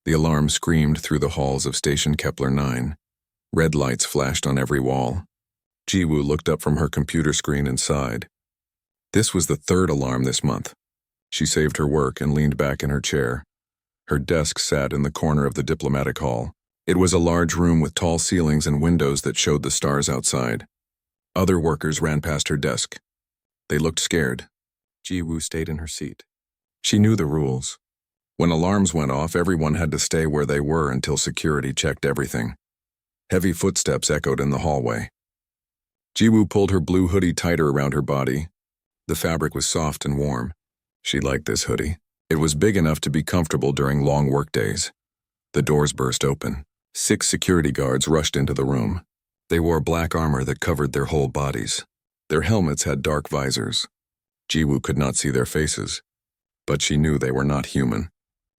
The alarm screamed through the halls of Station Kepler 9. Red lights flashed on every wall. Jiwoo looked up from her computer screen and sighed. This was the third alarm this month. She saved her work and leaned back in her chair. Her desk sat in the corner of the diplomatic hall. It was a large room with tall ceilings and windows that showed the stars outside. Other workers ran past her desk. They looked scared. Jiwoo stayed in her seat. She knew the rules. When alarms went off, everyone had to stay where they were until security checked everything. Heavy footsteps echoed in the hallway. Jiwoo pulled her blue hoodie tighter around her body. The fabric was soft and warm. She liked this hoodie. It was big enough to be comfortable during long workdays. The doors burst open. 6 security guards rushed into the room. They wore black armor that covered their whole bodies. Their helmets had dark visors. Jiwoo could not see their faces, but she knew they were not human.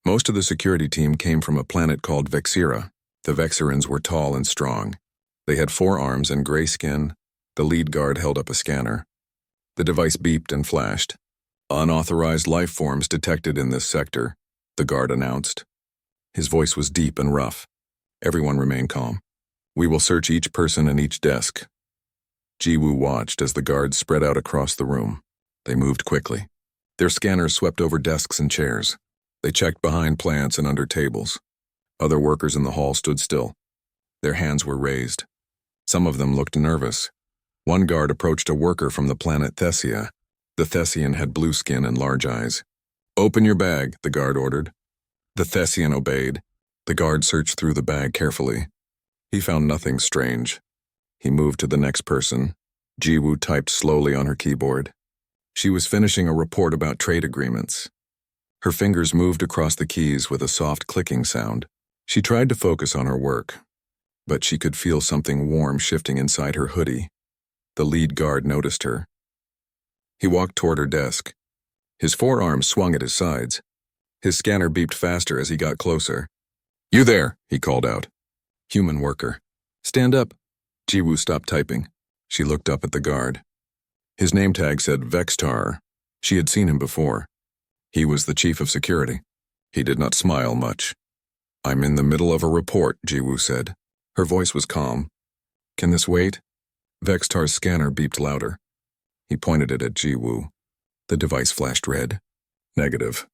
Most of the security team came from a planet called Vexira. The Vexirans were tall and strong. They had 4 arms and gray skin. The lead guard held up a scanner. The device beeped and flashed. Unauthorized life forms detected in this sector, the guard announced. His voice was deep and rough. Everyone remained calm. We will search each person and each desk. Jiwoo watched as the guards spread out across the room. They moved quickly. Their scanners swept over desks and chairs. They checked behind plants and under tables. Other workers in the hall stood still. Their hands were raised. Some of them looked nervous. One guard approached a worker from the planet Thessia. The Thessian had blue skin and large eyes. "Open your bag," the guard ordered. The Thessian obeyed. The guard searched through the bag carefully. He found nothing strange. He moved to the next person. Jiwoo typed slowly on her keyboard. She was finishing a report about trade agreements. Her fingers moved across the keys with a soft clicking sound. She tried to focus on her work, but she could feel something warm shifting inside her hoodie. The lead guard noticed her. He walked toward her desk. His forearms swung at his sides. His scanner beeped faster as he got closer. "You there," he called out. "Human worker." "Stand up." Jiwoo stopped typing. She looked up at the guard. His name tag said Vextar. She had seen him before. He was the chief of security. He did not smile much. "I'm in the middle of a report," Jiwoo said. Her voice was calm. "Can this wait?" Vextar's scanner beeped louder. He pointed it at Jiwoo. The device flashed red. "Negative.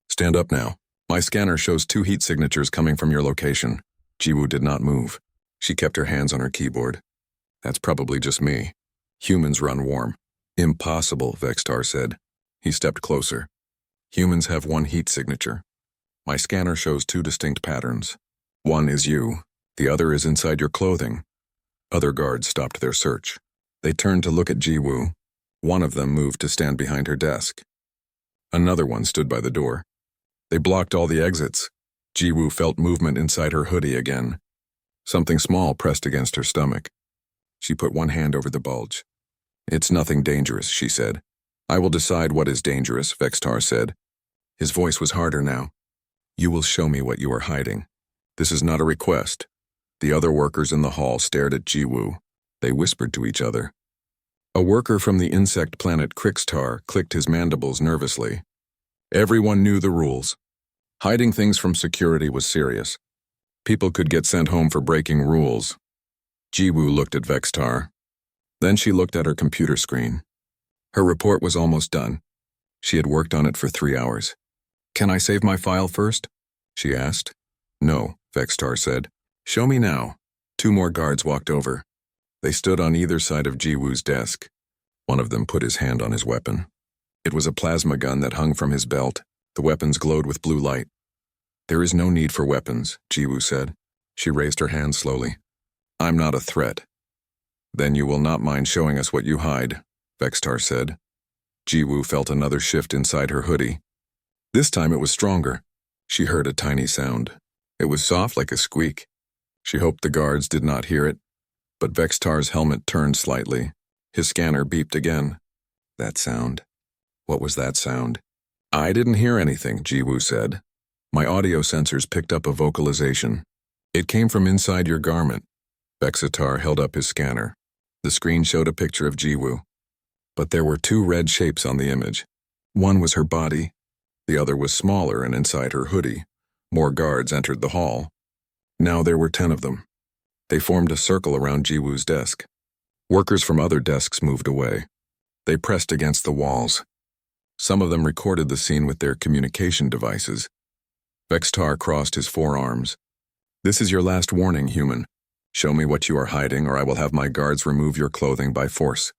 Stand up now. My scanner shows 2 heat signatures coming from your location." Jiwoo did not move. She kept her hands on her keyboard. "That's probably just me. Humans run warm." "Impossible," Vextar said. He stepped closer. "Humans have 1 heat signature. My scanner shows 2 distinct patterns. One is you. The other is inside your clothing." Other guards stopped their search. They turned to look at Jiwoo. One of them moved to stand behind her desk. Another one stood by the door. They blocked all the exits. Jiwoo felt movement inside her hoodie again. Something small pressed against her stomach. She put one hand over the bulge. "It's nothing dangerous," she said. "I will decide what is dangerous," Vextar said. His voice was harder now. "You will show me what you are hiding. This is not a request." The other workers in the hall stared at Jiwoo. They whispered to each other. A worker from the insect planet Crixtar clicked his mandibles nervously. Everyone knew the rules. Hiding things from security was serious. People could get sent home for breaking rules. Jiwoo looked at Vextar. Then she looked at her computer screen. Her report was almost done. She had worked on it for 3 hours. "Can I save my file first?" she asked. "No," Vextar said. "Show me now." 2 more guards walked over. They stood on either side of Jiwoo's desk. One of them put his hand on his weapon. It was a plasma gun that hung from his belt. The weapons glowed with blue light. "There is no need for weapons," Jiwoo said. She raised her hand slowly. "I'm not a threat." "Then you will not mind showing us what you hide," Vextar said. Jiwoo felt another shift inside her hoodie. This time it was stronger. She heard a tiny sound. It was soft like a squeak. She hoped the guards did not hear it. But Vextar's helmet turned slightly. His scanner beeped again. That sound. What was that sound? "I didn't hear anything," Jiwoo said. "My audio sensors picked up a vocalization. It came from inside your garment." Vextar held up his scanner. The screen showed a picture of Jiwoo. But there were 2 red shapes on the image. One was her body. The other was smaller and inside her hoodie. More guards entered the hall. Now there were 10 of them. They formed a circle around Jiwoo's desk. Workers from other desks moved away. They pressed against the walls. Some of them recorded the scene with their communication devices. Vextar crossed his forearms. "This is your last warning, human. Show me what you are hiding, or I will have my guards remove your clothing by force."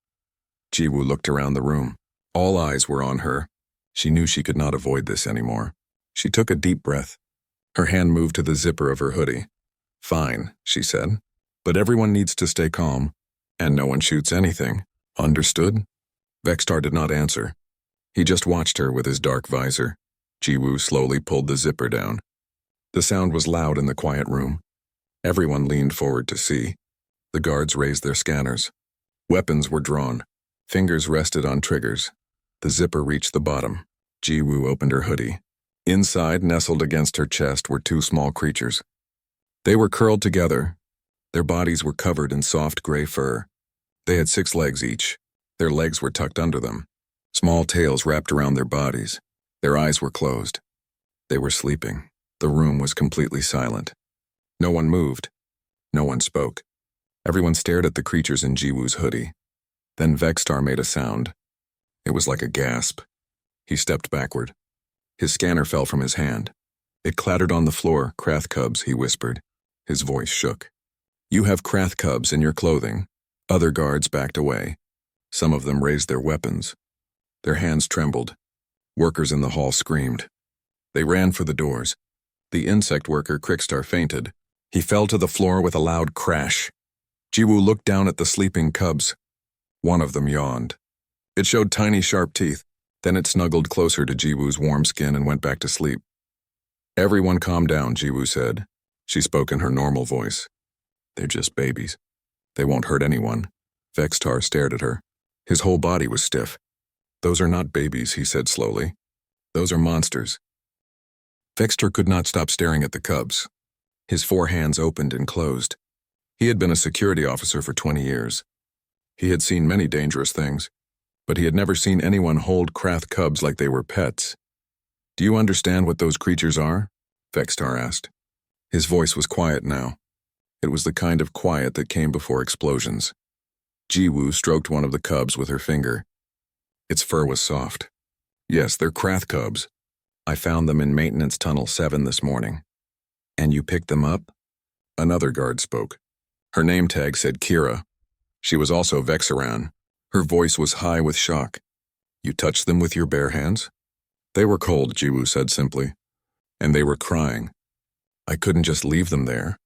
Jiwoo looked around the room. All eyes were on her. She knew she could not avoid this anymore. She took a deep breath. Her hand moved to the zipper of her hoodie. "Fine," she said. "But everyone needs to stay calm. And no one shoots anything. Understood?" Vextar did not answer. He just watched her with his dark visor. Jiwoo slowly pulled the zipper down. The sound was loud in the quiet room. Everyone leaned forward to see. The guards raised their scanners. Weapons were drawn. Fingers rested on triggers. The zipper reached the bottom. Jiwoo opened her hoodie. Inside, nestled against her chest, were 2 small creatures. They were curled together. Their bodies were covered in soft gray fur. They had 6 legs each. Their legs were tucked under them. Small tails wrapped around their bodies. Their eyes were closed. They were sleeping. The room was completely silent. No one moved. No one spoke. Everyone stared at the creatures in Jiwoo's hoodie. Then Vextar made a sound. It was like a gasp. He stepped backward. His scanner fell from his hand. It clattered on the floor. "Krath cubs," he whispered. His voice shook. "You have Krath cubs in your clothing." Other guards backed away. Some of them raised their weapons. Their hands trembled. Workers in the hall screamed. They ran for the doors. The insect worker, Crickstar, fainted. He fell to the floor with a loud crash. Jiwoo looked down at the sleeping cubs. One of them yawned. It showed tiny, sharp teeth. Then it snuggled closer to Jiwoo's warm skin and went back to sleep. "Everyone calm down," Jiwoo said. She spoke in her normal voice. "They're just babies. They won't hurt anyone." Vextar stared at her. His whole body was stiff. "Those are not babies," he said slowly. "Those are monsters." Vextar could not stop staring at the cubs. His 4 hands opened and closed. He had been a security officer for 20 years. He had seen many dangerous things, but he had never seen anyone hold Krath cubs like they were pets. "Do you understand what those creatures are?" Vextar asked. His voice was quiet now. It was the kind of quiet that came before explosions. Jiwoo stroked one of the cubs with her finger. Its fur was soft. "Yes, they're Krath cubs. I found them in Maintenance Tunnel 7 this morning." "And you picked them up?" Another guard spoke. Her name tag said Kira. She was also Vexaran. Her voice was high with shock. "You touched them with your bare hands?" "They were cold," Jiwoo said simply. "And they were crying. I couldn't just leave them there."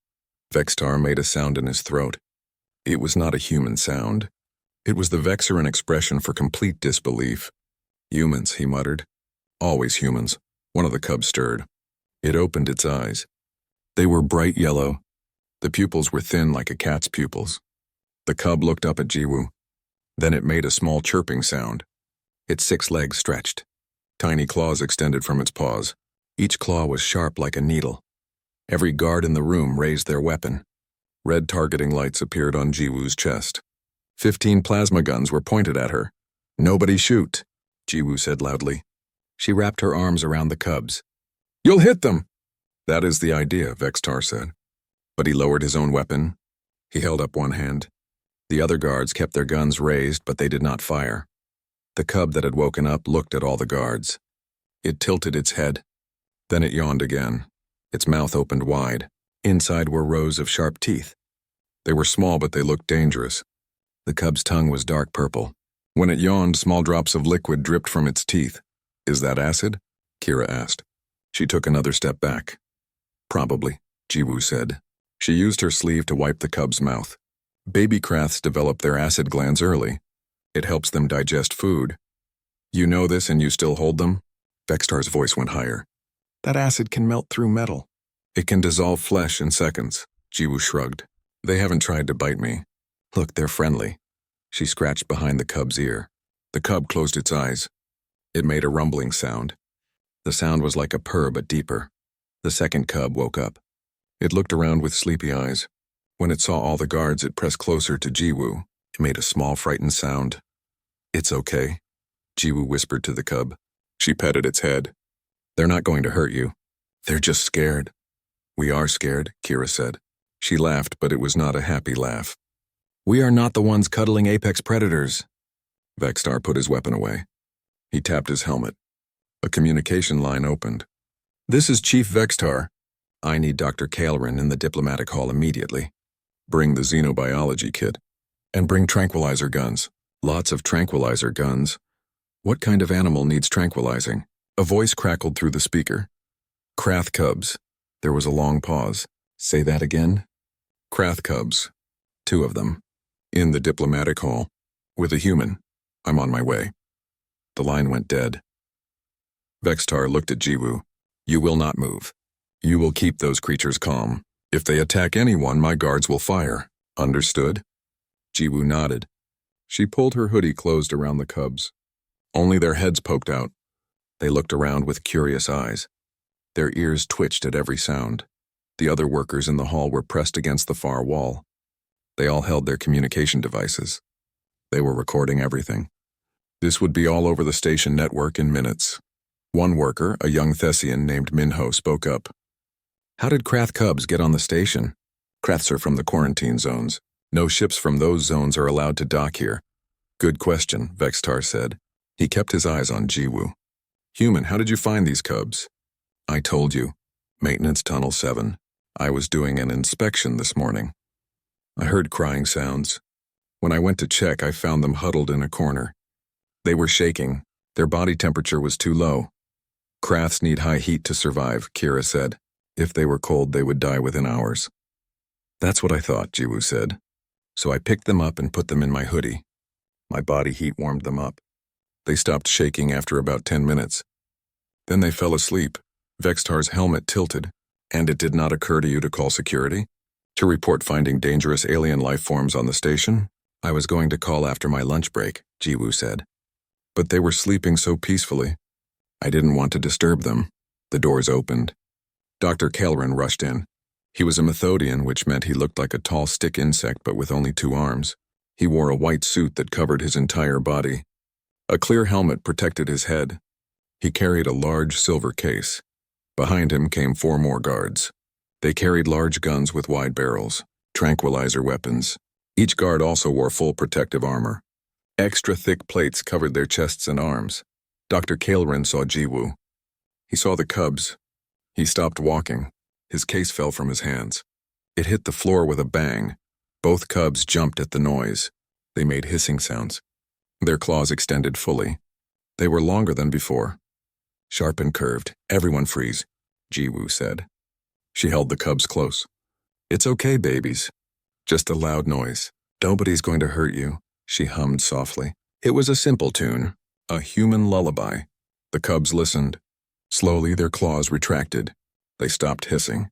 Vextar made a sound in his throat. It was not a human sound. It was the Vexaran expression for complete disbelief. "Humans," he muttered. "Always humans." One of the cubs stirred. It opened its eyes. They were bright yellow. The pupils were thin like a cat's pupils. The cub looked up at Jiwoo. Then it made a small chirping sound. Its 6 legs stretched. Tiny claws extended from its paws. Each claw was sharp like a needle. Every guard in the room raised their weapon. Red targeting lights appeared on Jiwoo's chest. 15 plasma guns were pointed at her. "Nobody shoot," Jiwoo said loudly. She wrapped her arms around the cubs. "You'll hit them!" "That is the idea," Vextar said. But he lowered his own weapon. He held up one hand. The other guards kept their guns raised, but they did not fire. The cub that had woken up looked at all the guards. It tilted its head. Then it yawned again. Its mouth opened wide. Inside were rows of sharp teeth. They were small, but they looked dangerous. The cub's tongue was dark purple. When it yawned, small drops of liquid dripped from its teeth. "Is that acid?" Kira asked. She took another step back. "Probably," Jiwoo said. She used her sleeve to wipe the cub's mouth. Baby Kraths develop their acid glands early. It helps them digest food. "You know this and you still hold them?" Vextar's voice went higher. "That acid can melt through metal. It can dissolve flesh in seconds." Jiwoo shrugged. "They haven't tried to bite me. Look, they're friendly." She scratched behind the cub's ear. The cub closed its eyes. It made a rumbling sound. The sound was like a purr but deeper. The second cub woke up. It looked around with sleepy eyes. When it saw all the guards, it pressed closer to Jiwoo. It made a small, frightened sound. "It's okay," Jiwoo whispered to the cub. She petted its head. "They're not going to hurt you." They're just scared. We are scared, Kira said. She laughed, but it was not a happy laugh. We are not the ones cuddling apex predators. Vextar put his weapon away. He tapped his helmet. A communication line opened. This is Chief Vextar. I need Dr. Kalerin in the diplomatic hall immediately. Bring the xenobiology kit. And bring tranquilizer guns. Lots of tranquilizer guns. What kind of animal needs tranquilizing? A voice crackled through the speaker. Krath cubs. There was a long pause. Say that again? Krath cubs. 2 of them. In the diplomatic hall. With a human. I'm on my way. The line went dead. Vextar looked at Jiwoo. You will not move. You will keep those creatures calm. If they attack anyone, my guards will fire. Understood? Jiwoo nodded. She pulled her hoodie closed around the cubs. Only their heads poked out. They looked around with curious eyes. Their ears twitched at every sound. The other workers in the hall were pressed against the far wall. They all held their communication devices. They were recording everything. This would be all over the station network in minutes. One worker, a young Thessian named Minho, spoke up. How did Krath cubs get on the station? Kraths are from the quarantine zones. No ships from those zones are allowed to dock here. Good question, Vextar said. He kept his eyes on Jiwoo. Human, how did you find these cubs? I told you. Maintenance Tunnel 7. I was doing an inspection this morning. I heard crying sounds. When I went to check, I found them huddled in a corner. They were shaking. Their body temperature was too low. Kraths need high heat to survive, Kira said. If they were cold, they would die within hours. That's what I thought, Jiwoo said. So I picked them up and put them in my hoodie. My body heat warmed them up. They stopped shaking after about 10 minutes. Then they fell asleep. Vextar's helmet tilted. And it did not occur to you to call security? To report finding dangerous alien life forms on the station? I was going to call after my lunch break, Jiwoo said. But they were sleeping so peacefully. I didn't want to disturb them. The doors opened. Dr. Kalerin rushed in. He was a Methodian, which meant he looked like a tall stick insect but with only 2 arms. He wore a white suit that covered his entire body. A clear helmet protected his head. He carried a large silver case. Behind him came 4 more guards. They carried large guns with wide barrels, tranquilizer weapons. Each guard also wore full protective armor. Extra thick plates covered their chests and arms. Dr. Kalerin saw Jiwoo. He saw the cubs. He stopped walking. His case fell from his hands. It hit the floor with a bang. Both cubs jumped at the noise. They made hissing sounds. Their claws extended fully. They were longer than before. Sharp and curved. Everyone freeze, Jiwoo said. She held the cubs close. It's okay, babies. Just a loud noise. Nobody's going to hurt you, she hummed softly. It was a simple tune, a human lullaby. The cubs listened. Slowly their claws retracted. They stopped hissing.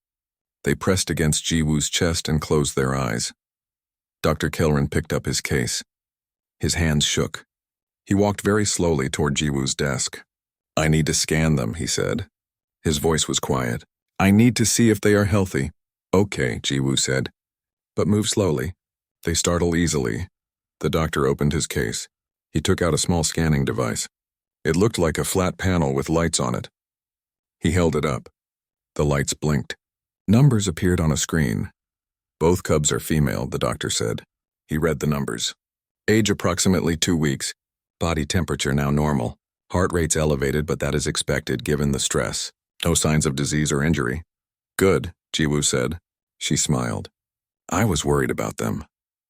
They pressed against Jiwoo's chest and closed their eyes. Dr. Kalerin picked up his case. His hands shook. He walked very slowly toward Jiwoo's desk. I need to scan them, he said. His voice was quiet. I need to see if they are healthy. Okay, Jiwoo said. But move slowly. They startle easily. The doctor opened his case. He took out a small scanning device. It looked like a flat panel with lights on it. He held it up. The lights blinked. Numbers appeared on a screen. Both cubs are female, the doctor said. He read the numbers. Age approximately 2 weeks. Body temperature now normal. Heart rate's elevated, but that is expected given the stress. No signs of disease or injury. Good, Jiwoo said. She smiled. I was worried about them.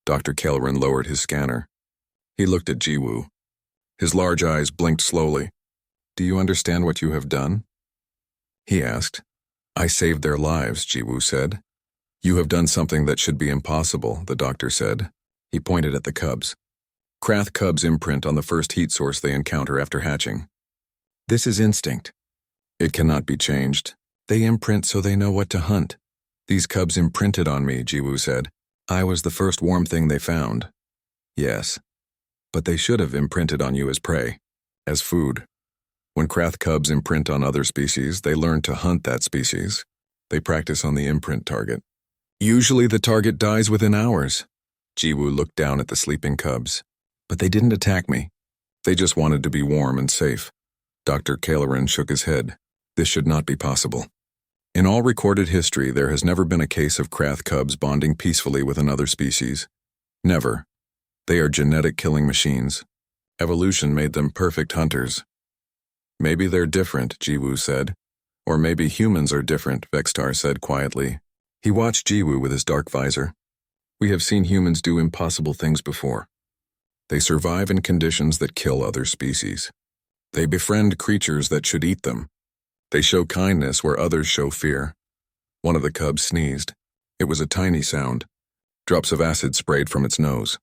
Dr. Kalerin lowered his scanner. He looked at Jiwoo. His large eyes blinked slowly. Do you understand what you have done? He asked. I saved their lives, Jiwoo said. You have done something that should be impossible, the doctor said. He pointed at the cubs. Krath cubs imprint on the first heat source they encounter after hatching. This is instinct. It cannot be changed. They imprint so they know what to hunt. These cubs imprinted on me, Jiwoo said. I was the first warm thing they found. Yes. But they should have imprinted on you as prey, as food. When Krath cubs imprint on other species, they learn to hunt that species. They practice on the imprint target. Usually the target dies within hours. Jiwoo looked down at the sleeping cubs. But they didn't attack me. They just wanted to be warm and safe. Dr. Kalerin shook his head. This should not be possible. In all recorded history, there has never been a case of Krath cubs bonding peacefully with another species. Never. They are genetic killing machines. Evolution made them perfect hunters. Maybe they're different, Jiwoo said. Or maybe humans are different, Vextar said quietly. He watched Jiwoo with his dark visor. We have seen humans do impossible things before. They survive in conditions that kill other species. They befriend creatures that should eat them. They show kindness where others show fear. One of the cubs sneezed. It was a tiny sound. Drops of acid sprayed from its nose.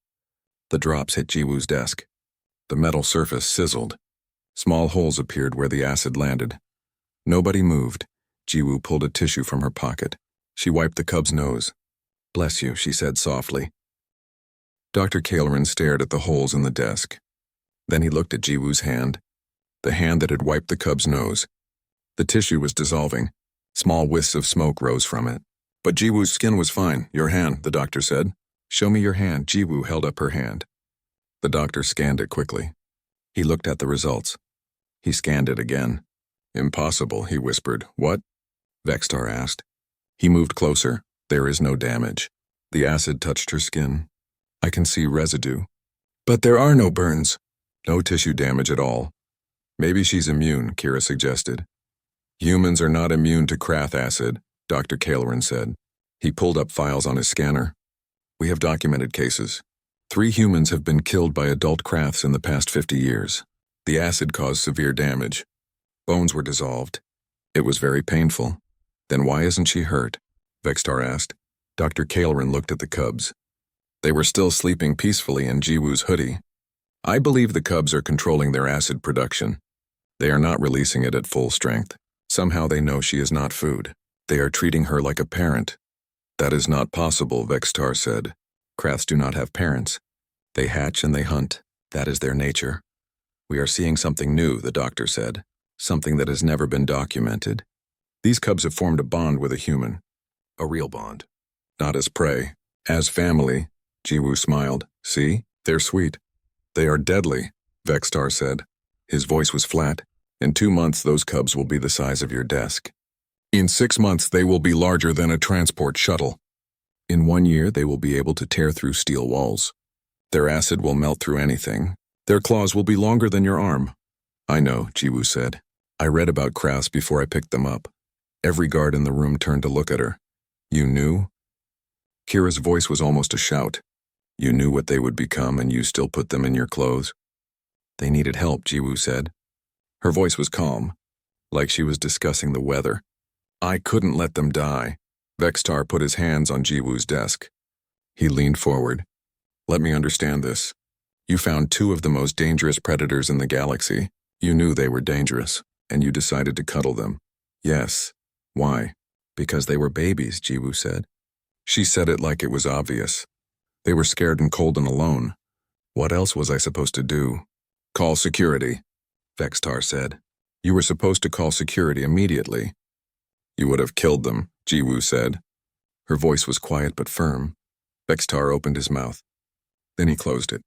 The drops hit Jiwoo's desk. The metal surface sizzled. Small holes appeared where the acid landed. Nobody moved. Jiwoo pulled a tissue from her pocket. She wiped the cub's nose. "Bless you," she said softly. Dr. Kalerin stared at the holes in the desk. Then he looked at Jiwoo's hand, the hand that had wiped the cub's nose. The tissue was dissolving. Small wisps of smoke rose from it. But Jiwoo's skin was fine. "Your hand," the doctor said. "Show me your hand." Jiwoo held up her hand. The doctor scanned it quickly. He looked at the results. He scanned it again. "Impossible," he whispered. "What?" Vextar asked. He moved closer. "There is no damage." The acid touched her skin. "I can see residue." "But there are no burns." "No tissue damage at all." "Maybe she's immune," Kira suggested. "Humans are not immune to Krath acid," Dr. Kalerin said. He pulled up files on his scanner. "We have documented cases. 3 humans have been killed by adult Kraths in the past 50 years. The acid caused severe damage. Bones were dissolved. It was very painful." "Then why isn't she hurt?" Vextar asked. Dr. Kalerin looked at the cubs. They were still sleeping peacefully in Jiwoo's hoodie. "I believe the cubs are controlling their acid production. They are not releasing it at full strength. Somehow they know she is not food. They are treating her like a parent." "That is not possible," Vextar said. "Kraths do not have parents. They hatch and they hunt. That is their nature." "We are seeing something new," the doctor said. "Something that has never been documented. These cubs have formed a bond with a human. A real bond. Not as prey. As family." Jiwoo smiled. "See? They're sweet." "They are deadly," Vextar said. His voice was flat. "In 2 months, those cubs will be the size of your desk. In 6 months, they will be larger than a transport shuttle. In 1 year, they will be able to tear through steel walls. Their acid will melt through anything. Their claws will be longer than your arm." "I know," Jiwoo said. "I read about Kraths before I picked them up." Every guard in the room turned to look at her. "You knew?" Kira's voice was almost a shout. "You knew what they would become and you still put them in your clothes?" "They needed help," Jiwoo said. Her voice was calm, like she was discussing the weather. "I couldn't let them die." Vextar put his hands on Jiwoo's desk. He leaned forward. "Let me understand this. You found 2 of the most dangerous predators in the galaxy. You knew they were dangerous, and you decided to cuddle them." "Yes." "Why?" "Because they were babies," Jiwoo said. She said it like it was obvious. "They were scared and cold and alone. What else was I supposed to do?" "Call security," Vextar said. "You were supposed to call security immediately." "You would have killed them," Jiwoo said. Her voice was quiet but firm. Vextar opened his mouth. Then he closed it.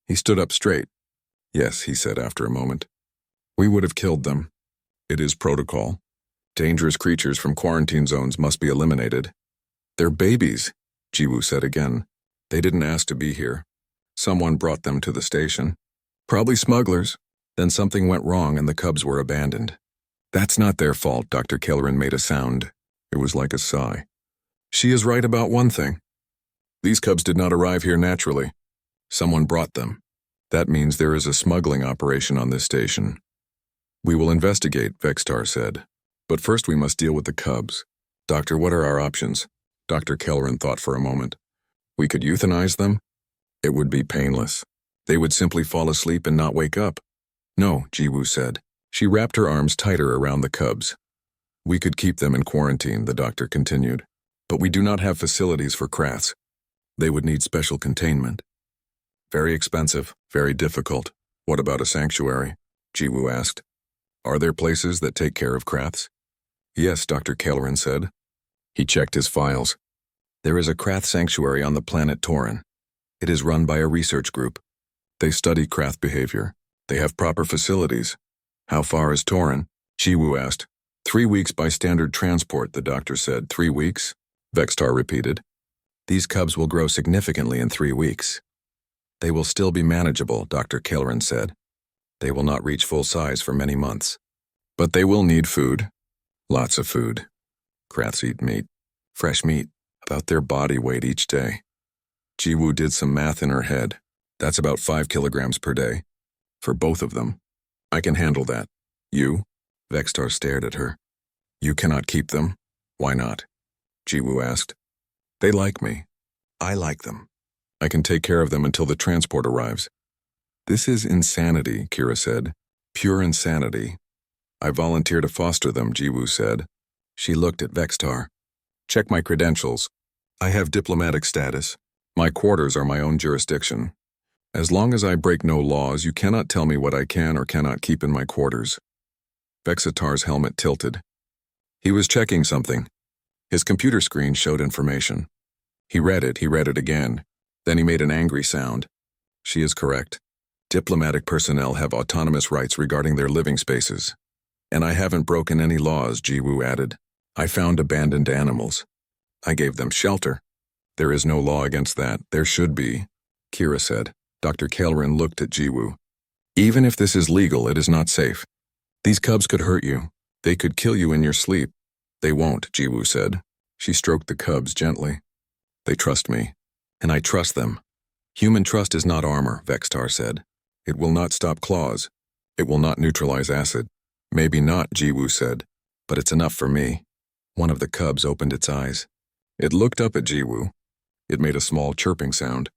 He stood up straight. "Yes," he said after a moment. "We would have killed them. It is protocol. Dangerous creatures from quarantine zones must be eliminated." "They're babies," Jiwoo said again. "They didn't ask to be here. Someone brought them to the station. Probably smugglers. Then something went wrong and the cubs were abandoned." "That's not their fault," Dr. Kalerin made a sound. It was like a sigh. "She is right about one thing. These cubs did not arrive here naturally. Someone brought them. That means there is a smuggling operation on this station." "We will investigate," Vextar said. "But first we must deal with the cubs. Doctor, what are our options?" Dr. Kalerin thought for a moment. "We could euthanize them. It would be painless. They would simply fall asleep and not wake up." "No," Jiwoo said. She wrapped her arms tighter around the cubs. "We could keep them in quarantine," the doctor continued. "But we do not have facilities for Kraths. They would need special containment. Very expensive, very difficult. What about a sanctuary?" Jiwoo asked. "Are there places that take care of Kraths?" "Yes," Dr. Kalerin said. He checked his files. "There is a Krath sanctuary on the planet Torin. It is run by a research group. They study Krath behavior. They have proper facilities." "How far is Torin?" Jiwoo asked. 3 weeks by standard transport, the doctor said. 3 weeks? Vextar repeated. These cubs will grow significantly in 3 weeks. They will still be manageable, Dr. Kalerin said. They will not reach full size for many months. But they will need food. Lots of food. Kraths eat meat. Fresh meat. About their body weight each day. Jiwoo did some math in her head. That's about 5 kilograms per day. For both of them. I can handle that. You? Vextar stared at her. You cannot keep them? Why not? Jiwoo asked. They like me. I like them. I can take care of them until the transport arrives. This is insanity, Kira said. Pure insanity. I volunteer to foster them, Jiwoo said. She looked at Vextar. Check my credentials. I have diplomatic status. My quarters are my own jurisdiction. As long as I break no laws, you cannot tell me what I can or cannot keep in my quarters. Vexatar's helmet tilted. He was checking something. His computer screen showed information. He read it again. Then he made an angry sound. She is correct. Diplomatic personnel have autonomous rights regarding their living spaces. And I haven't broken any laws, Jiwoo added. I found abandoned animals. I gave them shelter. There is no law against that. There should be, Kira said. Dr. Kalerin looked at Jiwoo. Even if this is legal, it is not safe. These cubs could hurt you. They could kill you in your sleep. They won't, Jiwoo said. She stroked the cubs gently. They trust me, and I trust them. Human trust is not armor, Vextar said. It will not stop claws. It will not neutralize acid. Maybe not, Jiwoo said, but it's enough for me. One of the cubs opened its eyes. It looked up at Jiwoo. It made a small chirping sound.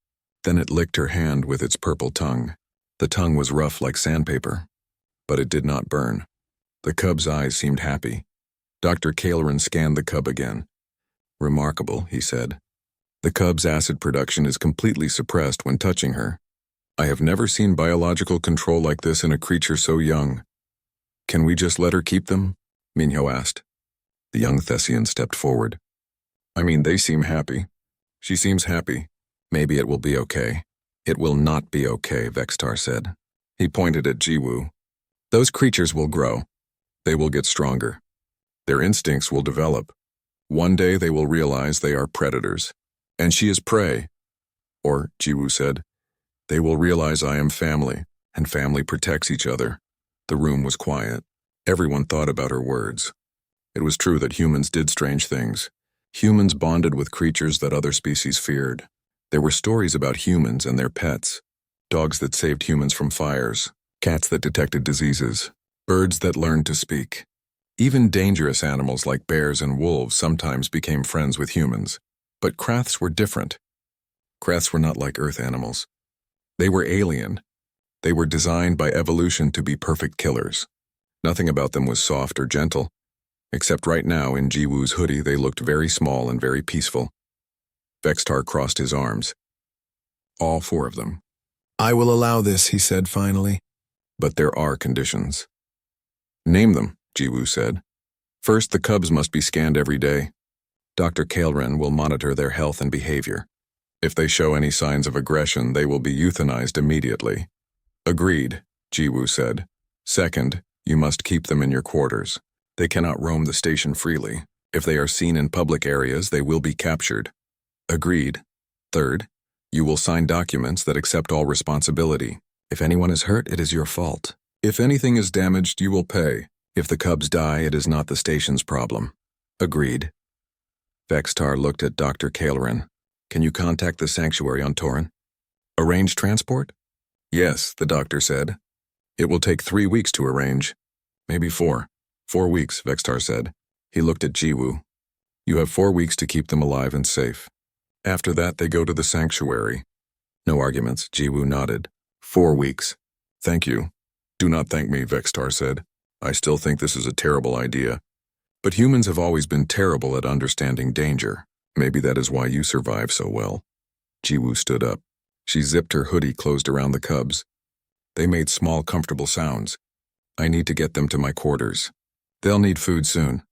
Then it licked her hand with its purple tongue. The tongue was rough like sandpaper, but it did not burn. The cub's eyes seemed happy. Dr. Kalerin scanned the cub again. Remarkable, he said. The cub's acid production is completely suppressed when touching her. I have never seen biological control like this in a creature so young. Can we just let her keep them? Minho asked. The young Thessian stepped forward. I mean, they seem happy. She seems happy. Maybe it will be okay. It will not be okay, Vextar said. He pointed at Jiwoo. Those creatures will grow. They will get stronger. Their instincts will develop. One day they will realize they are predators. And she is prey. Or, Jiwoo said, they will realize I am family, and family protects each other. The room was quiet. Everyone thought about her words. It was true that humans did strange things. Humans bonded with creatures that other species feared. There were stories about humans and their pets. Dogs that saved humans from fires. Cats that detected diseases. Birds that learned to speak. Even dangerous animals like bears and wolves sometimes became friends with humans. But Kraths were different. Kraths were not like Earth animals. They were alien. They were designed by evolution to be perfect killers. Nothing about them was soft or gentle. Except right now, in Jiwoo's hoodie, they looked very small and very peaceful. Vextar crossed his arms. All 4 of them. I will allow this, he said finally. But there are conditions. Name them, Jiwoo said. First, the cubs must be scanned every day. Dr. Kalerin will monitor their health and behavior. If they show any signs of aggression, they will be euthanized immediately. Agreed, Jiwoo said. Second, you must keep them in your quarters. They cannot roam the station freely. If they are seen in public areas, they will be captured. Agreed. Third, you will sign documents that accept all responsibility. If anyone is hurt, it is your fault. If anything is damaged, you will pay. If the cubs die, it is not the station's problem. Agreed. Vextar looked at Dr. Kalerin. Can you contact the sanctuary on Torin? Arrange transport? Yes, the doctor said. It will take 3 weeks to arrange. Maybe 4. 4 weeks, Vextar said. He looked at Jiwoo. You have 4 weeks to keep them alive and safe. After that, they go to the sanctuary. No arguments, Jiwoo nodded. 4 weeks. Thank you. Do not thank me, Vextar said. I still think this is a terrible idea. But humans have always been terrible at understanding danger. Maybe that is why you survive so well. Jiwoo stood up. She zipped her hoodie closed around the cubs. They made small, comfortable sounds. I need to get them to my quarters. They'll need food soon.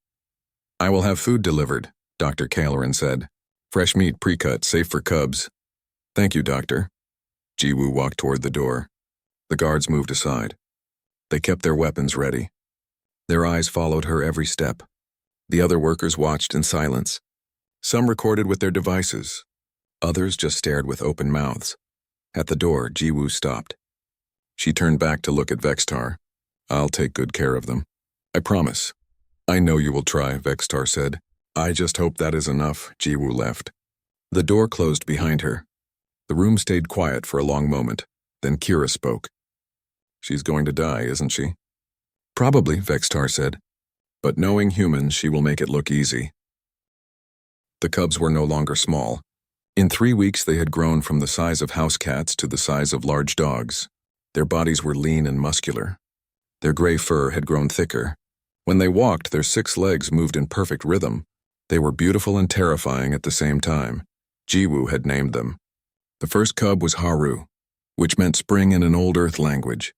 I will have food delivered, Dr. Kalerin said. Fresh meat pre-cut, safe for cubs. Thank you, Doctor. Jiwoo walked toward the door. The guards moved aside. They kept their weapons ready. Their eyes followed her every step. The other workers watched in silence. Some recorded with their devices. Others just stared with open mouths. At the door, Jiwoo stopped. She turned back to look at Vextar. "I'll take good care of them. I promise." "I know you will try," Vextar said. "I just hope that is enough." Jiwoo left. The door closed behind her. The room stayed quiet for a long moment. Then Kira spoke. "She's going to die, isn't she?" "Probably," Vextar said. "But knowing humans, she will make it look easy." The cubs were no longer small. In 3 weeks they had grown from the size of house cats to the size of large dogs. Their bodies were lean and muscular. Their gray fur had grown thicker. When they walked, their 6 legs moved in perfect rhythm. They were beautiful and terrifying at the same time. Jiwoo had named them. The first cub was Haru, which meant spring in an old Earth language.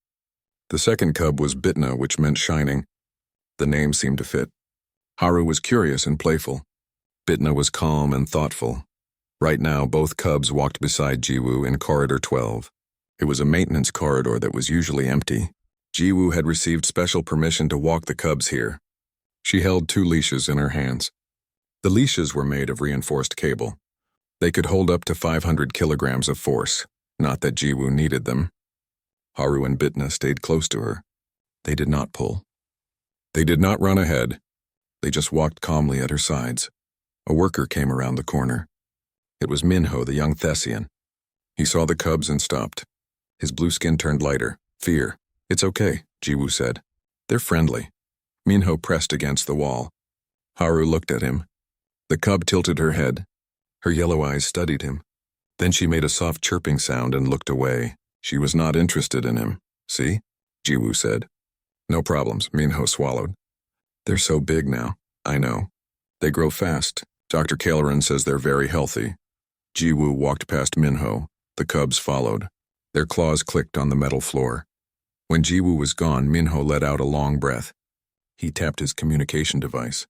The second cub was Bitna, which meant shining. The name seemed to fit. Haru was curious and playful. Bitna was calm and thoughtful. Right now, both cubs walked beside Jiwoo in Corridor 12. It was a maintenance corridor that was usually empty. Jiwoo had received special permission to walk the cubs here. She held 2 leashes in her hands. The leashes were made of reinforced cable. They could hold up to 500 kilograms of force, not that Jiwoo needed them. Haru and Bitna stayed close to her. They did not pull. They did not run ahead. They just walked calmly at her sides. A worker came around the corner. It was Minho, the young Thessian. He saw the cubs and stopped. His blue skin turned lighter. Fear. "It's okay," Jiwoo said. "They're friendly." Minho pressed against the wall. Haru looked at him. The cub tilted her head. Her yellow eyes studied him. Then she made a soft chirping sound and looked away. She was not interested in him. "See?" Jiwoo said. "No problems," Minho swallowed. "They're so big now." "I know. They grow fast. Dr. Kaleran says they're very healthy." Jiwoo walked past Minho. The cubs followed. Their claws clicked on the metal floor. When Jiwoo was gone, Minho let out a long breath. He tapped his communication device.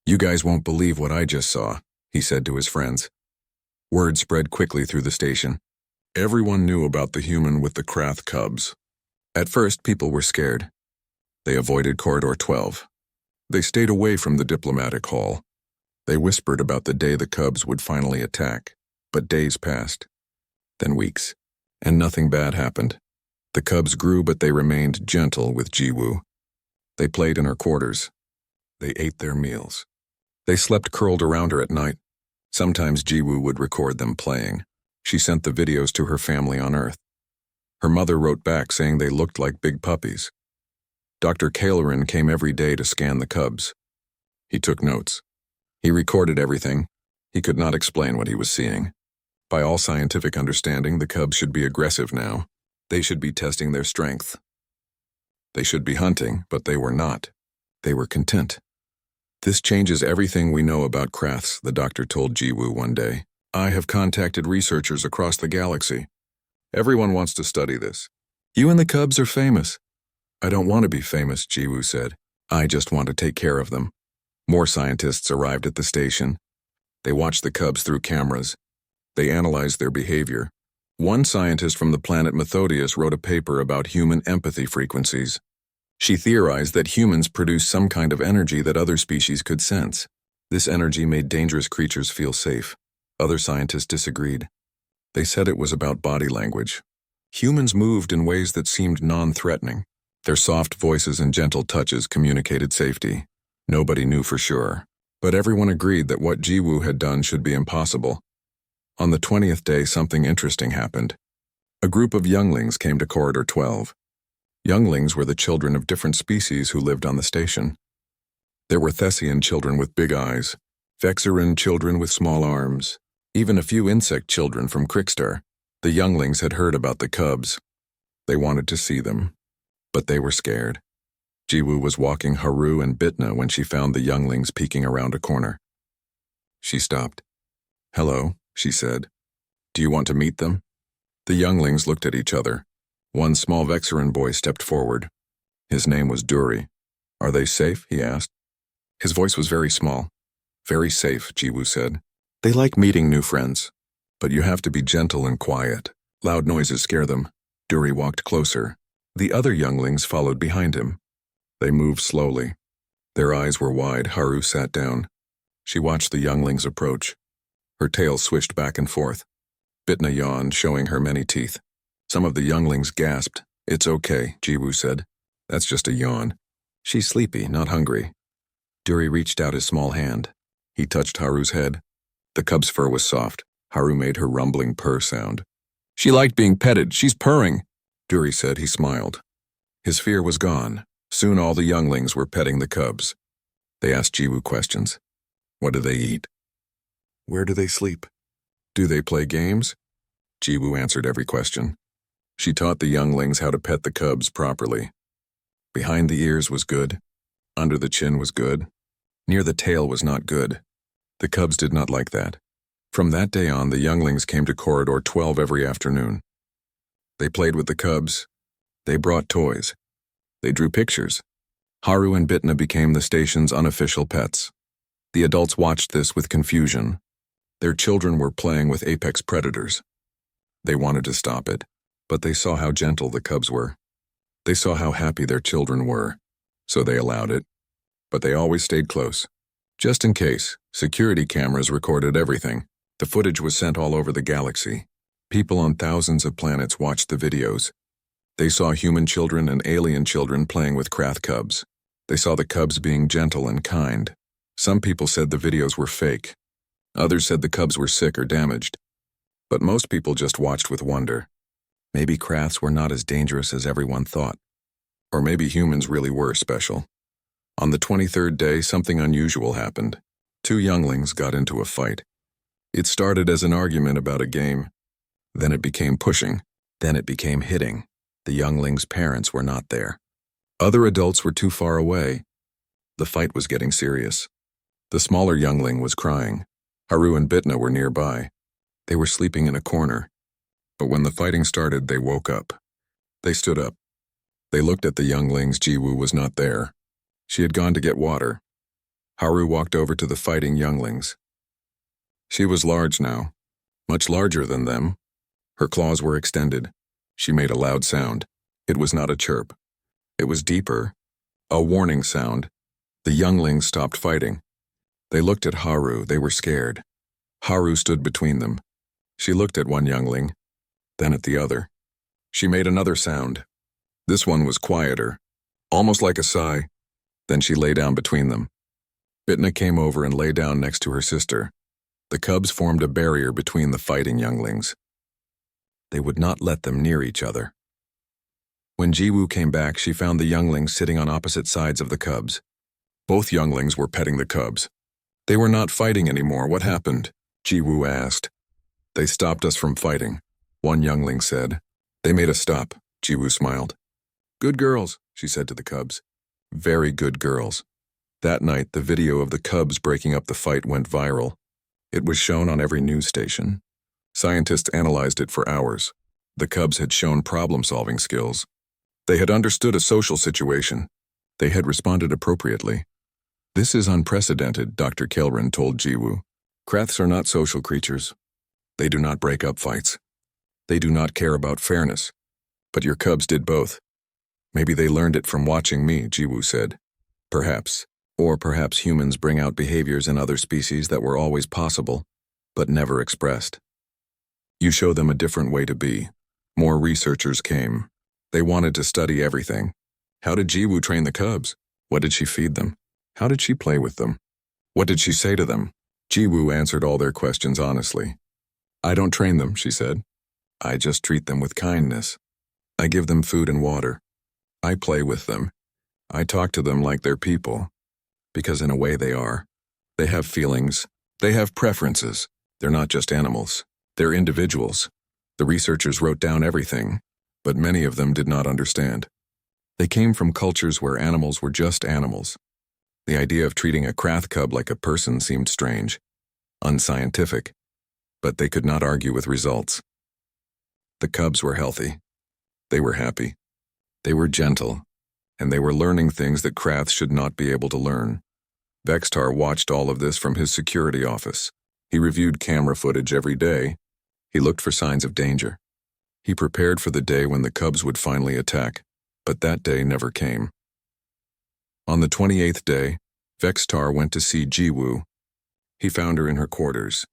"You guys won't believe what I just saw," he said to his friends. Word spread quickly through the station. Everyone knew about the human with the Krath cubs. At first, people were scared. They avoided Corridor 12. They stayed away from the diplomatic hall. They whispered about the day the cubs would finally attack. But days passed. Then weeks. And nothing bad happened. The cubs grew, but they remained gentle with Jiwoo. They played in her quarters. They ate their meals. They slept curled around her at night. Sometimes Jiwoo would record them playing. She sent the videos to her family on Earth. Her mother wrote back saying they looked like big puppies. Dr. Kaleran came every day to scan the cubs. He took notes. He recorded everything. He could not explain what he was seeing. By all scientific understanding, the cubs should be aggressive now. They should be testing their strength. They should be hunting, but they were not. They were content. "This changes everything we know about Kraths," the doctor told Jiwoo one day. "I have contacted researchers across the galaxy. Everyone wants to study this. You and the cubs are famous." "I don't want to be famous," Jiwoo said. "I just want to take care of them." More scientists arrived at the station. They watched the cubs through cameras. They analyzed their behavior. One scientist from the planet Methodius wrote a paper about human empathy frequencies. She theorized that humans produce some kind of energy that other species could sense. This energy made dangerous creatures feel safe. Other scientists disagreed. They said it was about body language. Humans moved in ways that seemed non-threatening. Their soft voices and gentle touches communicated safety. Nobody knew for sure, but everyone agreed that what Jiwoo had done should be impossible. On the 20th day, something interesting happened. A group of younglings came to Corridor 12. Younglings were the children of different species who lived on the station. There were Thessian children with big eyes, Vexaran children with small arms, even a few insect children from Crickstar. The younglings had heard about the cubs. They wanted to see them, but they were scared. Jiwoo was walking Haru and Bitna when she found the younglings peeking around a corner. She stopped. "Hello," she said. "Do you want to meet them?" The younglings looked at each other. One small Vexaran boy stepped forward. His name was Duri. "Are they safe?" he asked. His voice was very small. "Very safe," Jiwoo said. "They like meeting new friends, but you have to be gentle and quiet. Loud noises scare them." Duri walked closer. The other younglings followed behind him. They moved slowly. Their eyes were wide. Haru sat down. She watched the younglings approach. Her tail swished back and forth. Bitna yawned, showing her many teeth. Some of the younglings gasped. "It's okay," Jiwoo said. "That's just a yawn. She's sleepy, not hungry." Duri reached out his small hand. He touched Haru's head. The cub's fur was soft. Haru made her rumbling purr sound. "She liked being petted. She's purring," Duri said. He smiled. His fear was gone. Soon all the younglings were petting the cubs. They asked Jiwoo questions. What do they eat? Where do they sleep? Do they play games? Jiwoo answered every question. She taught the younglings how to pet the cubs properly. Behind the ears was good. Under the chin was good. Near the tail was not good. The cubs did not like that. From that day on, the younglings came to Corridor 12 every afternoon. They played with the cubs. They brought toys. They drew pictures. Haru and Bitna became the station's unofficial pets. The adults watched this with confusion. Their children were playing with apex predators. They wanted to stop it, but they saw how gentle the cubs were. They saw how happy their children were, so they allowed it. But they always stayed close. Just in case, security cameras recorded everything. The footage was sent all over the galaxy. People on thousands of planets watched the videos. They saw human children and alien children playing with Krath cubs. They saw the cubs being gentle and kind. Some people said the videos were fake. Others said the cubs were sick or damaged. But most people just watched with wonder. Maybe Kraths were not as dangerous as everyone thought. Or maybe humans really were special. On the 23rd day, something unusual happened. Two younglings got into a fight. It started as an argument about a game. Then it became pushing. Then it became hitting. The younglings' parents were not there. Other adults were too far away. The fight was getting serious. The smaller youngling was crying. Haru and Bitna were nearby. They were sleeping in a corner. But when the fighting started, they woke up. They stood up. They looked at the younglings. Jiwoo was not there. She had gone to get water. Haru walked over to the fighting younglings. She was large now, much larger than them. Her claws were extended. She made a loud sound. It was not a chirp. It was deeper, a warning sound. The younglings stopped fighting. They looked at Haru. They were scared. Haru stood between them. She looked at one youngling, then at the other. She made another sound. This one was quieter, almost like a sigh. Then she lay down between them. Bitna came over and lay down next to her sister. The cubs formed a barrier between the fighting younglings. They would not let them near each other. When Jiwoo came back, she found the younglings sitting on opposite sides of the cubs. Both younglings were petting the cubs. They were not fighting anymore. What happened? Jiwoo asked. They stopped us from fighting, one youngling said. They made us stop, Jiwoo smiled. Good girls, she said to the cubs. Very good girls. That night, the video of the cubs breaking up the fight went viral. It was shown on every news station. Scientists analyzed it for hours. The cubs had shown problem-solving skills. They had understood a social situation. They had responded appropriately. This is unprecedented, Dr. Kelrin told Jiwoo. Kraths are not social creatures. They do not break up fights. They do not care about fairness. But your cubs did both. Maybe they learned it from watching me, Jiwoo said. Perhaps. Or perhaps humans bring out behaviors in other species that were always possible, but never expressed. You show them a different way to be. More researchers came. They wanted to study everything. How did Jiwoo train the cubs? What did she feed them? How did she play with them? What did she say to them? Jiwoo answered all their questions honestly. I don't train them, she said. I just treat them with kindness. I give them food and water. I play with them. I talk to them like they're people. Because in a way they are. They have feelings. They have preferences. They're not just animals. They're individuals. The researchers wrote down everything, but many of them did not understand. They came from cultures where animals were just animals. The idea of treating a Krath cub like a person seemed strange, unscientific, but they could not argue with results. The cubs were healthy. They were happy. They were gentle, and they were learning things that Krath should not be able to learn. Vextar watched all of this from his security office. He reviewed camera footage every day. He looked for signs of danger. He prepared for the day when the cubs would finally attack, but that day never came. On the 28th day, Vextar went to see Jiwoo. He found her in her quarters.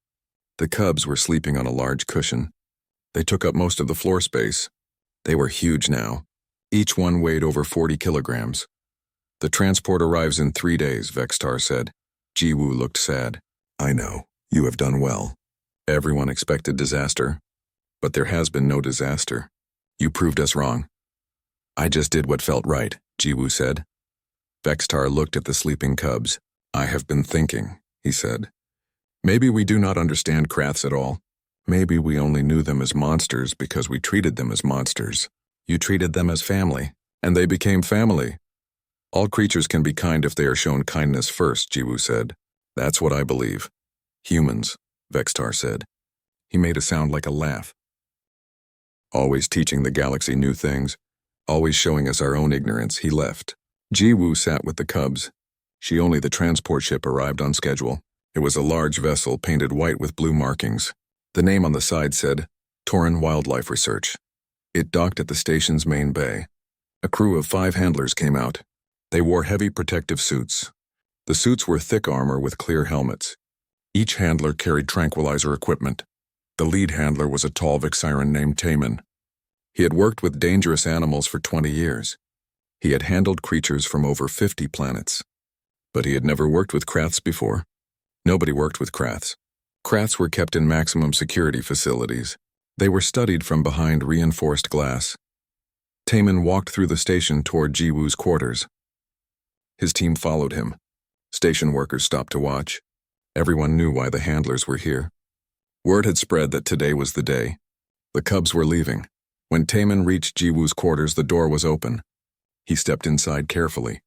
The cubs were sleeping on a large cushion. They took up most of the floor space. They were huge now. Each one weighed over 40 kilograms. The transport arrives in 3 days, Vextar said. Jiwoo looked sad. I know, you have done well. Everyone expected disaster, but there has been no disaster. You proved us wrong. I just did what felt right, Jiwoo said. Vextar looked at the sleeping cubs. I have been thinking, he said. Maybe we do not understand Kraths at all. Maybe we only knew them as monsters because we treated them as monsters. You treated them as family, and they became family. All creatures can be kind if they are shown kindness first, Jiwoo said. That's what I believe. Humans, Vextar said. He made a sound like a laugh. Always teaching the galaxy new things, always showing us our own ignorance, he left. Jiwoo sat with the cubs. Only the transport ship arrived on schedule. It was a large vessel painted white with blue markings. The name on the side said, Torin Wildlife Research. It docked at the station's main bay. A crew of 5 handlers came out. They wore heavy protective suits. The suits were thick armor with clear helmets. Each handler carried tranquilizer equipment. The lead handler was a tall Vixiran named Taman. He had worked with dangerous animals for 20 years. He had handled creatures from over 50 planets. But he had never worked with Kraths before. Nobody worked with Kraths. Kraths were kept in maximum security facilities. They were studied from behind reinforced glass. Taman walked through the station toward Jiwoo's quarters. His team followed him. Station workers stopped to watch. Everyone knew why the handlers were here. Word had spread that today was the day. The cubs were leaving. When Taman reached Jiwoo's quarters, the door was open. He stepped inside carefully.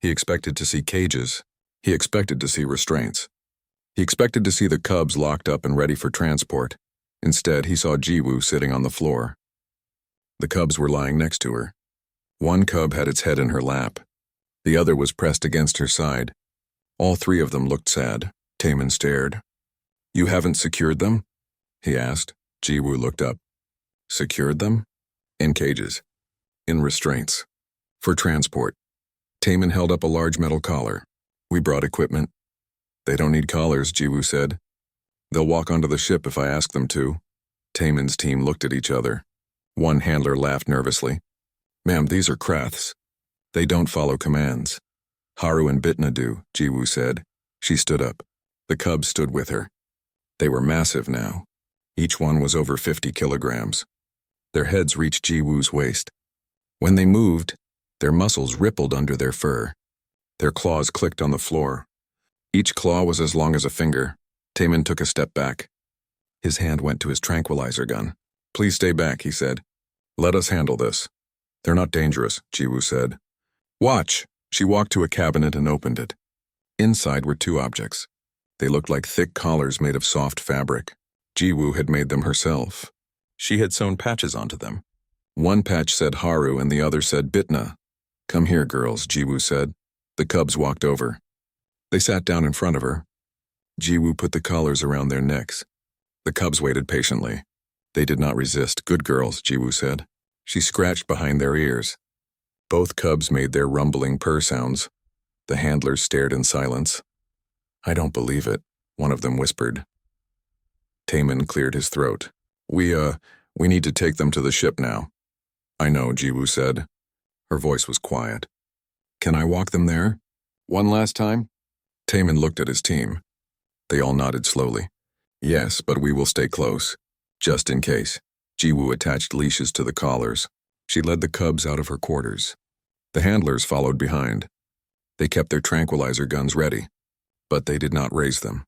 He expected to see cages. He expected to see restraints. He expected to see the cubs locked up and ready for transport. Instead, he saw Jiwoo sitting on the floor. The cubs were lying next to her. One cub had its head in her lap. The other was pressed against her side. All 3 of them looked sad. Taman stared. You haven't secured them? He asked. Jiwoo looked up. Secured them? In cages. In restraints. For transport. Taman held up a large metal collar. We brought equipment. They don't need collars, Jiwoo said. They'll walk onto the ship if I ask them to. Taman's team looked at each other. One handler laughed nervously. Ma'am, these are Kraths. They don't follow commands. Haru and Bitna do, Jiwoo said. She stood up. The cubs stood with her. They were massive now. Each one was over 50 kilograms. Their heads reached Jiwoo's waist. When they moved, their muscles rippled under their fur. Their claws clicked on the floor. Each claw was as long as a finger. Taman took a step back. His hand went to his tranquilizer gun. Please stay back, he said. Let us handle this. They're not dangerous, Jiwoo said. Watch! She walked to a cabinet and opened it. Inside were 2 objects. They looked like thick collars made of soft fabric. Jiwoo had made them herself. She had sewn patches onto them. One patch said Haru and the other said Bitna. Come here, girls, Jiwoo said. The cubs walked over. They sat down in front of her. Jiwoo put the collars around their necks. The cubs waited patiently. They did not resist. Good girls, Jiwoo said. She scratched behind their ears. Both cubs made their rumbling purr sounds. The handlers stared in silence. I don't believe it, one of them whispered. Taman cleared his throat. We need to take them to the ship now. I know, Jiwoo said. Her voice was quiet. Can I walk them there? One last time? Taman looked at his team. They all nodded slowly. Yes, but we will stay close. Just in case. Jiwoo attached leashes to the collars. She led the cubs out of her quarters. The handlers followed behind. They kept their tranquilizer guns ready, but they did not raise them.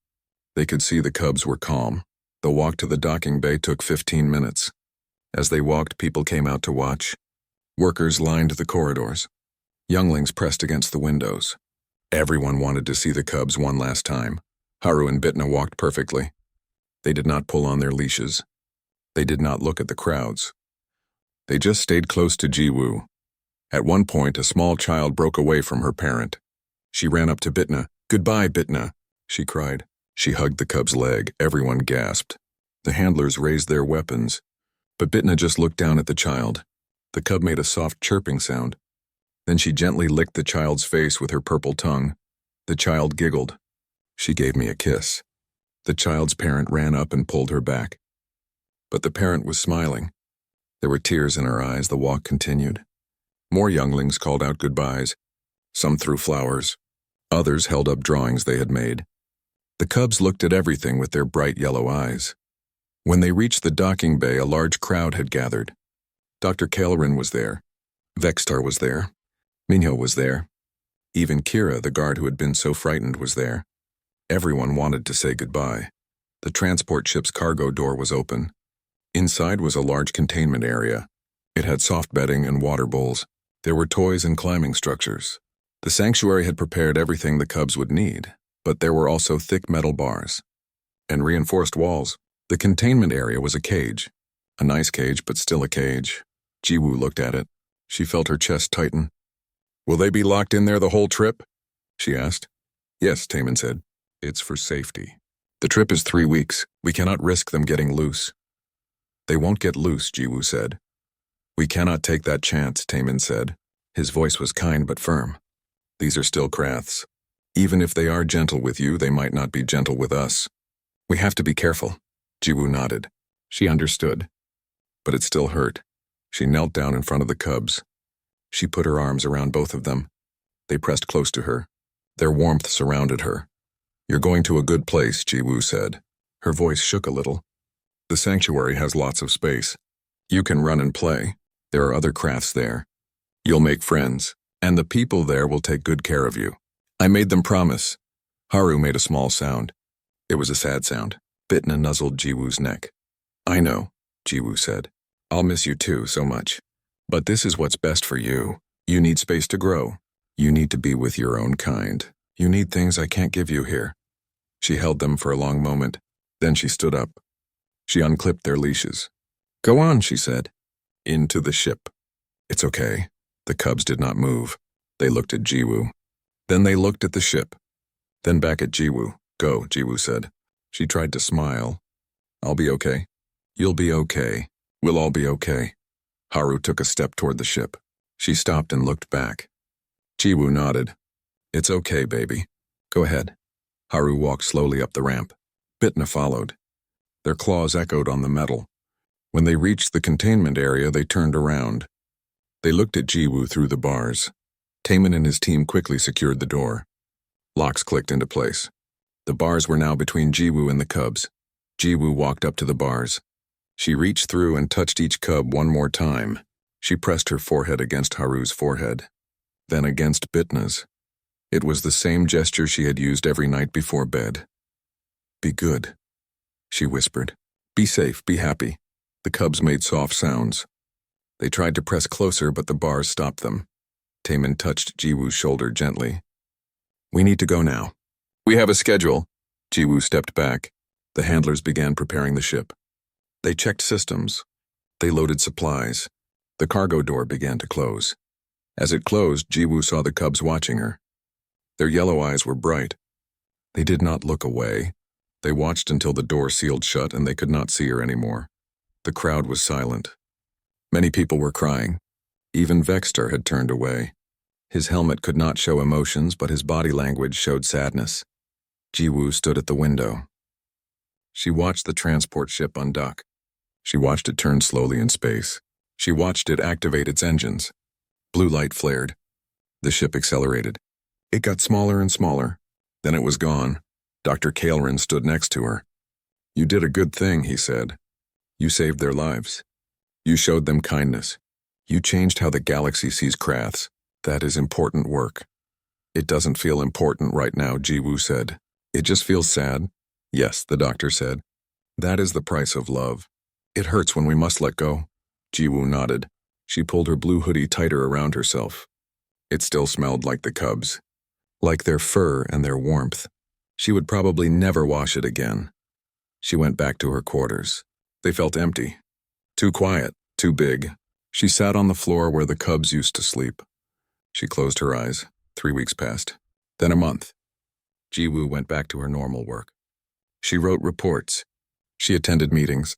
They could see the cubs were calm. The walk to the docking bay took 15 minutes. As they walked, people came out to watch. Workers lined the corridors. Younglings pressed against the windows. Everyone wanted to see the cubs one last time. Haru and Bitna walked perfectly. They did not pull on their leashes. They did not look at the crowds. They just stayed close to Jiwoo. At one point, a small child broke away from her parent. She ran up to Bitna. Goodbye, Bitna, she cried. She hugged the cub's leg. Everyone gasped. The handlers raised their weapons. But Bitna just looked down at the child. The cub made a soft chirping sound. Then she gently licked the child's face with her purple tongue. The child giggled. She gave me a kiss. The child's parent ran up and pulled her back. But the parent was smiling. There were tears in her eyes. The walk continued. More younglings called out goodbyes. Some threw flowers. Others held up drawings they had made. The cubs looked at everything with their bright yellow eyes. When they reached the docking bay, a large crowd had gathered. Dr. Kalerin was there. Vextar was there. Minho was there. Even Kira, the guard who had been so frightened, was there. Everyone wanted to say goodbye. The transport ship's cargo door was open. Inside was a large containment area. It had soft bedding and water bowls. There were toys and climbing structures. The sanctuary had prepared everything the cubs would need, but there were also thick metal bars and reinforced walls. The containment area was a cage. A nice cage, but still a cage. Jiwoo looked at it. She felt her chest tighten. Will they be locked in there the whole trip? She asked. Yes, Taemin said. It's for safety. The trip is 3 weeks. We cannot risk them getting loose. They won't get loose, Jiwoo said. We cannot take that chance, Taemin said. His voice was kind but firm. These are still Kraths. Even if they are gentle with you, they might not be gentle with us. We have to be careful. Jiwoo nodded. She understood. But it still hurt. She knelt down in front of the cubs. She put her arms around both of them. They pressed close to her. Their warmth surrounded her. You're going to a good place, Jiwoo said. Her voice shook a little. The sanctuary has lots of space. You can run and play. There are other Kraths there. You'll make friends, and the people there will take good care of you. I made them promise. Haru made a small sound. It was a sad sound. Bitna nuzzled Jiwoo's neck. I know, Jiwoo said. I'll miss you too so much. But this is what's best for you. You need space to grow. You need to be with your own kind. You need things I can't give you here. She held them for a long moment. Then she stood up. She unclipped their leashes. Go on, she said. Into the ship. It's okay. The cubs did not move. They looked at Jiwoo. Then they looked at the ship. Then back at Jiwoo. Go, Jiwoo said. She tried to smile. I'll be okay. You'll be okay. We'll all be okay. Haru took a step toward the ship. She stopped and looked back. Jiwoo nodded. It's okay, baby. Go ahead. Haru walked slowly up the ramp. Bitna followed. Their claws echoed on the metal. When they reached the containment area, they turned around. They looked at Jiwoo through the bars. Taemin and his team quickly secured the door. Locks clicked into place. The bars were now between Jiwoo and the cubs. Jiwoo walked up to the bars. She reached through and touched each cub one more time. She pressed her forehead against Haru's forehead, then against Bitna's. It was the same gesture she had used every night before bed. Be good, she whispered. Be safe, be happy. The cubs made soft sounds. They tried to press closer, but the bars stopped them. Taemin touched Jiwoo's shoulder gently. We need to go now. We have a schedule. Jiwoo stepped back. The handlers began preparing the ship. They checked systems. They loaded supplies. The cargo door began to close. As it closed, Jiwoo saw the cubs watching her. Their yellow eyes were bright. They did not look away. They watched until the door sealed shut and they could not see her anymore. The crowd was silent. Many people were crying. Even Vextar had turned away. His helmet could not show emotions, but his body language showed sadness. Jiwoo stood at the window. She watched the transport ship undock. She watched it turn slowly in space. She watched it activate its engines. Blue light flared. The ship accelerated. It got smaller and smaller. Then it was gone. Dr. Kalerin stood next to her. You did a good thing, he said. You saved their lives. You showed them kindness. You changed how the galaxy sees Kraths. That is important work. It doesn't feel important right now, Jiwoo said. It just feels sad. Yes, the doctor said. That is the price of love. It hurts when we must let go. Jiwoo nodded. She pulled her blue hoodie tighter around herself. It still smelled like the cubs. Like their fur and their warmth. She would probably never wash it again. She went back to her quarters. They felt empty. Too quiet, too big. She sat on the floor where the cubs used to sleep. She closed her eyes. 3 weeks passed. Then a month. Jiwoo went back to her normal work. She wrote reports. She attended meetings.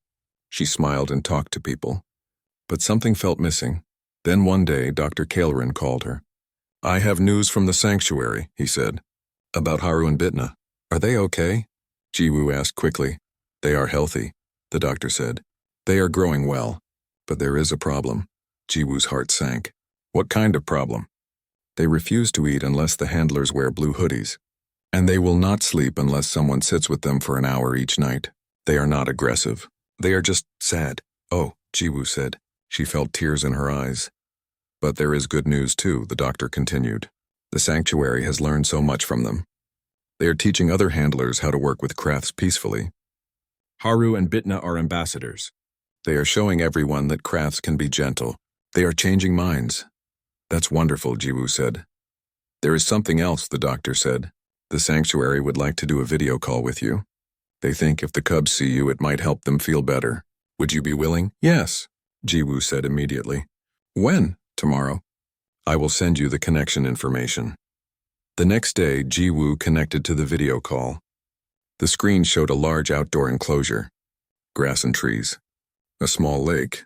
She smiled and talked to people. But something felt missing. Then one day, Dr. Kalerin called her. I have news from the sanctuary, he said. About Haru and Bitna. Are they okay? Jiwoo asked quickly. They are healthy, the doctor said. They are growing well. But there is a problem. Jiwoo's heart sank. What kind of problem? They refuse to eat unless the handlers wear blue hoodies. And they will not sleep unless someone sits with them for an hour each night. They are not aggressive. They are just sad. Oh, Jiwoo said. She felt tears in her eyes. But there is good news too, the doctor continued. The sanctuary has learned so much from them. They are teaching other handlers how to work with crafts peacefully. Haru and Bitna are ambassadors. They are showing everyone that crafts can be gentle. They are changing minds. That's wonderful, Jiwoo said. There is something else, the doctor said. The sanctuary would like to do a video call with you. They think if the cubs see you, it might help them feel better. Would you be willing? Yes, Jiwoo said immediately. When? Tomorrow. I will send you the connection information. The next day, Jiwoo connected to the video call. The screen showed a large outdoor enclosure, grass and trees, a small lake,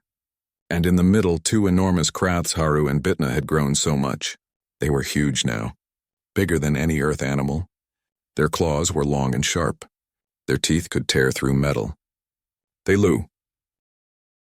and in the middle, two enormous crafts Haru and Bitna had grown so much. They were huge now, bigger than any earth animal. Their claws were long and sharp. Their teeth could tear through metal. They loo,